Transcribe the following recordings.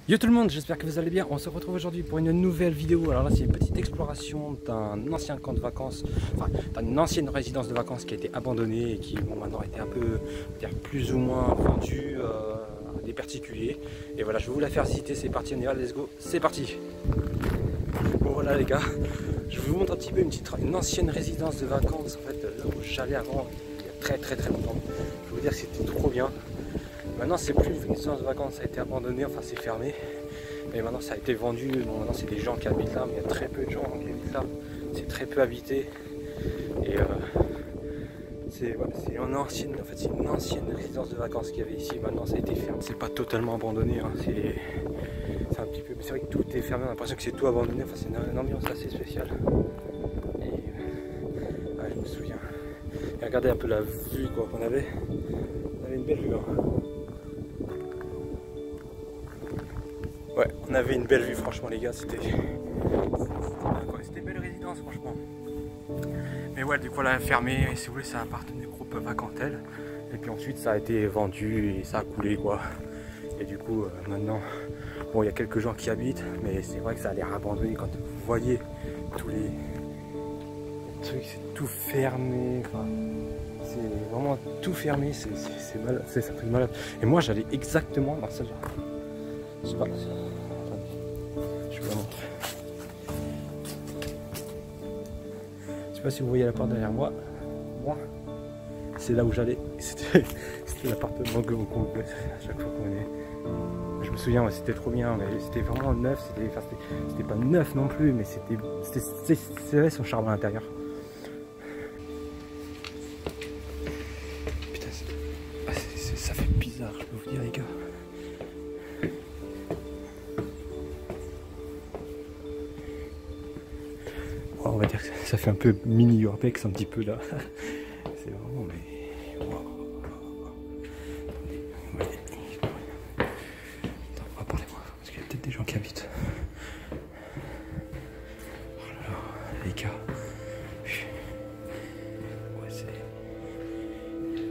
Yo tout le monde, j'espère que vous allez bien. On se retrouve aujourd'hui pour une nouvelle vidéo. Alors là, c'est une petite exploration d'un ancien camp de vacances, enfin d'une ancienne résidence de vacances qui a été abandonnée et qui maintenant a été un peu, dire, plus ou moins vendue à des particuliers. Et voilà, je vais vous la faire visiter. C'est parti, on y va, let's go, c'est parti. Bon voilà les gars, je vous montre un petit peu une ancienne résidence de vacances. En fait, là où j'allais avant, il y a très longtemps. Je vais vous dire que c'était trop bien. Maintenant c'est plus une résidence de vacances, ça a été abandonné, enfin c'est fermé. Mais maintenant ça a été vendu, bon maintenant c'est des gens qui habitent là, mais il y a très peu de gens qui habitent là. C'est très peu habité. Et c'est une ancienne résidence de vacances qu'il y avait ici. Maintenant ça a été fermé. C'est pas totalement abandonné, hein. C'est un petit peu. C'est vrai que tout est fermé, on a l'impression que c'est tout abandonné, enfin c'est une ambiance assez spéciale. Et ouais, je me souviens. Et regardez un peu la vue quoi qu'on avait. On avait une belle vue hein. Ouais, on avait une belle vue, franchement les gars, c'était une belle résidence franchement. Mais ouais, du coup elle a fermé, et si vous voulez ça appartenait au groupe Vacantel. Et puis ensuite ça a été vendu et ça a coulé quoi. Et du coup maintenant, bon il y a quelques gens qui habitent, mais c'est vrai que ça a l'air abandonné quand vous voyez tous les trucs, c'est tout fermé, enfin, c'est vraiment tout fermé, c'est malade, ça fait malade. Et moi j'allais exactement dans cette genre. Je sais pas. Je vous la montre. Je sais pas si vous voyez la porte derrière moi. Moi, c'est là où j'allais. C'était l'appartement que vous comprenez à chaque fois qu'on venait. Je me souviens, ouais, c'était trop bien. C'était vraiment neuf. C'était pas neuf non plus, mais c'était son charme à l'intérieur. Putain, ça fait bizarre, je peux vous dire les gars. On va dire que ça fait un peu mini urbex un petit peu là. C'est vraiment mais. Wow. Ouais. Attends, parlez-moi, parce qu'il y a peut-être des gens qui habitent. Oh là là, les gars. Ouais, c'est.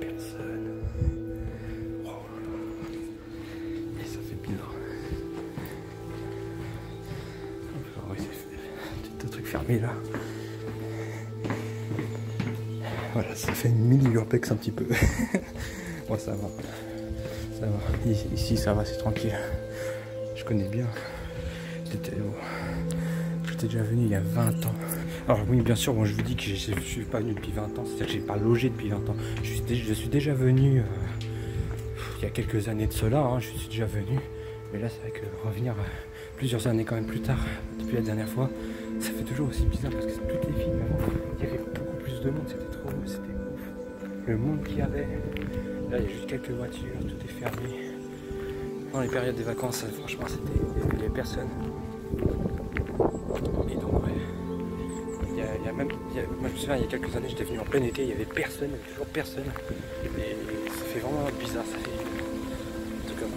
Personne. Oh là là. Et ça fait bizarre. Ouais, c'est un truc fermé là. Voilà, ça fait une mini urbex un petit peu. Bon, ça va. Ça va. Ici, ça va, c'est tranquille. Je connais bien. J'étais déjà venu il y a 20 ans. Alors oui, bien sûr, bon, je vous dis que je suis pas venu depuis 20 ans. C'est-à-dire que j'ai pas logé depuis 20 ans. Je suis déjà venu il y a quelques années de cela. Hein, je suis déjà venu. Mais là, c'est vrai que revenir plusieurs années quand même plus tard, depuis la dernière fois, ça fait toujours aussi bizarre parce que toutes les filles, il y avait beaucoup plus de monde, c'était ouf. Le monde qu'il y avait, là il y a juste quelques voitures, tout est fermé. Dans les périodes des vacances, franchement, il n'y avait personne. Et donc, ouais, moi je me souviens, il y a quelques années, j'étais venu en plein été, il n'y avait personne, il n'y avait toujours personne. Et ça fait vraiment bizarre, ça fait un truc comme ça.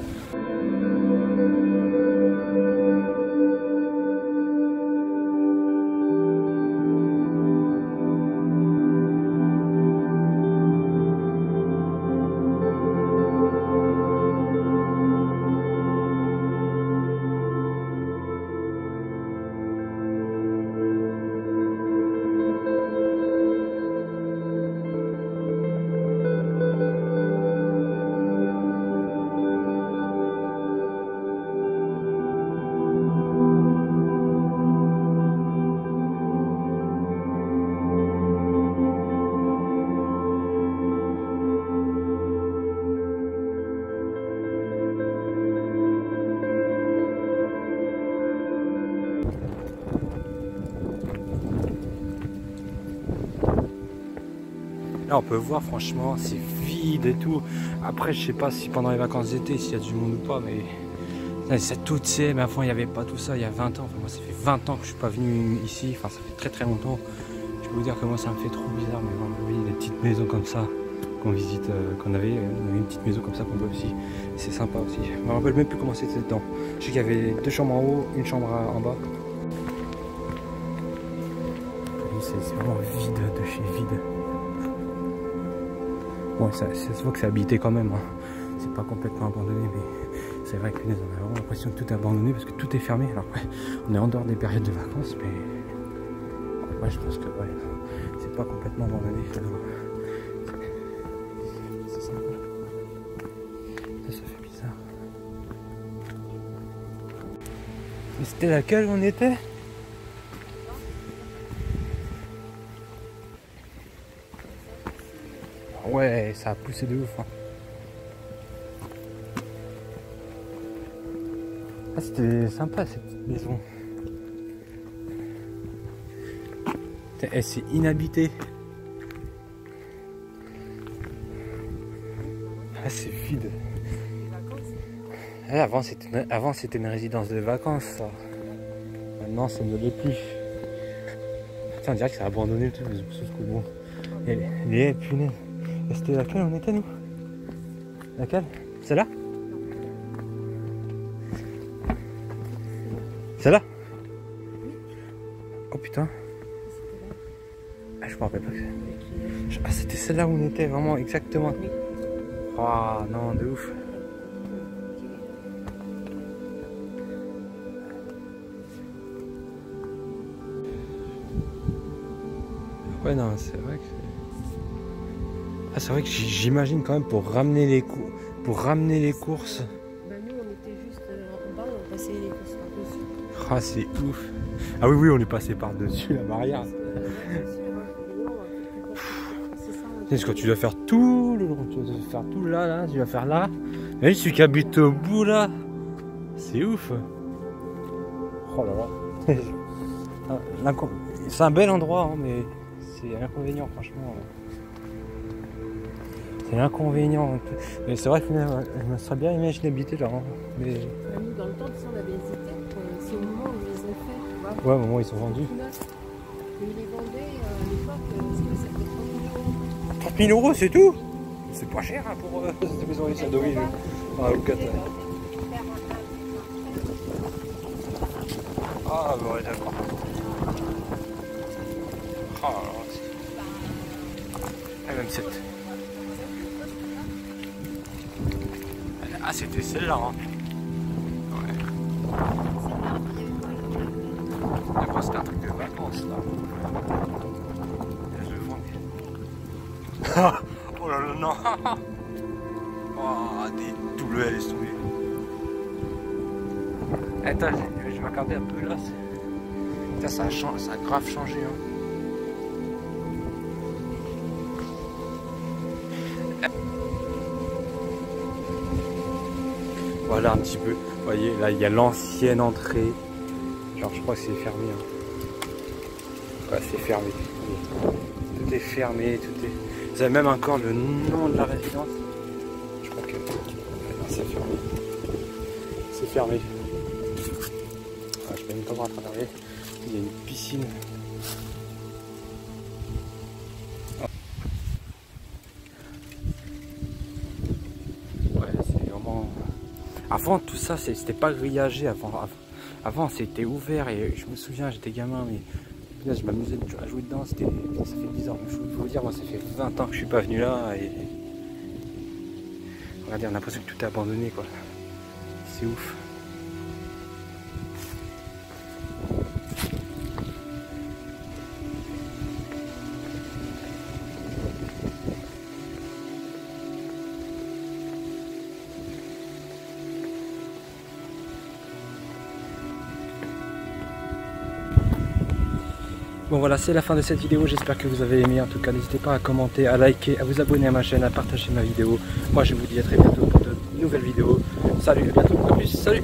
Là on peut voir franchement c'est vide et tout. Après je sais pas si pendant les vacances d'été s'il y a du monde ou pas, mais c'est tout c'est, mais avant il n'y avait pas tout ça il y a 20 ans. Enfin, moi ça fait 20 ans que je suis pas venu ici, enfin ça fait très longtemps. Je peux vous dire que moi ça me fait trop bizarre, mais vous voyez des petites maisons comme ça qu'on visite, on avait une petite maison comme ça qu'on voit aussi. C'est sympa aussi. Je me rappelle même plus comment c'était dedans. Je sais qu'il y avait 2 chambres en haut, une chambre en bas. C'est vraiment vide de chez vide. Bon, ça se voit que c'est habité quand même, hein. C'est pas complètement abandonné, mais C'est vrai que on a vraiment l'impression que tout est abandonné parce que tout est fermé. Alors ouais, on est en dehors des périodes de vacances, mais ouais, je pense que ouais, c'est pas complètement abandonné. C'est ça. Ça fait bizarre. Mais c'était laquelle où on était? Ouais, ça a poussé de ouf. Hein. Ah, c'était sympa cette petite maison. C'est inhabité. Ah, c'est vide. Ah, avant c'était une résidence de vacances ça. Maintenant ça ne l'est plus. Tiens, on dirait que c'est abandonné tout. Sauf que bon. Et punaise. Et c'était laquelle on était nous? Laquelle? Celle-là? Celle-là? Oh putain. Ah, je me rappelle pas que c'est. Ah, c'était celle-là où on était vraiment exactement. Oh non, de ouf. Ouais, non, c'est vrai que c'est vrai que j'imagine quand même pour ramener les courses. Bah nous on était juste en bas, on passait les courses par-dessus. Ah, c'est ouf. Ah oui, on est passé par-dessus la barrière. Parce que tu dois faire tout le long, tu dois faire tout là, tu vas faire là. Et celui qui habite au bout là, c'est ouf. Oh là là. C'est un bel endroit, hein, mais c'est l'inconvénient, franchement. C'est l'inconvénient. Mais c'est vrai que je me serais bien imaginé habiter là. Hein, mais... Nous, dans le temps, on avait hésité. C'est au moment où ils les ont fait. Ouais, au moment où ils sont vendus. Et ils les vendaient à l'époque, parce que ça fait 30 30 000 €. 000 €, c'est tout? C'est pas cher hein, pour cette maison ici à Deauville. Ah, au Qatar. Ah, bah ouais, d'accord. Ah, alors, c'est... même 7. Ah, c'était celle-là. Hein. Ouais. D'abord, c'était un truc de vacances, là. Je vais vendre. Oh là là, non. Oh, des doubles, elle est tombée. Attends, je vais regarder un peu là. Putain, ça a grave changé. Hein. Voilà un petit peu. Vous voyez, là il y a l'ancienne entrée. Genre je crois que c'est fermé. Hein. Ouais, c'est fermé. Tout est fermé, tout est. Vous avez même encore le nom de la résidence. Je crois que c'est fermé. C'est fermé. Ah, je peux même pas voir à travers. Il y a une piscine. Avant tout ça, c'était pas grillagé. Avant c'était ouvert et je me souviens, j'étais gamin, mais je m'amusais à jouer dedans. Ça fait 10 ans. Je peux vous dire, moi ça fait 20 ans que je suis pas venu là et regardez, on a l'impression que tout est abandonné quoi. C'est ouf. Bon voilà, c'est la fin de cette vidéo, j'espère que vous avez aimé. En tout cas, n'hésitez pas à commenter, à liker, à vous abonner à ma chaîne, à partager ma vidéo. Moi je vous dis à très bientôt pour de nouvelles vidéos. Salut, à bientôt, à plus, salut.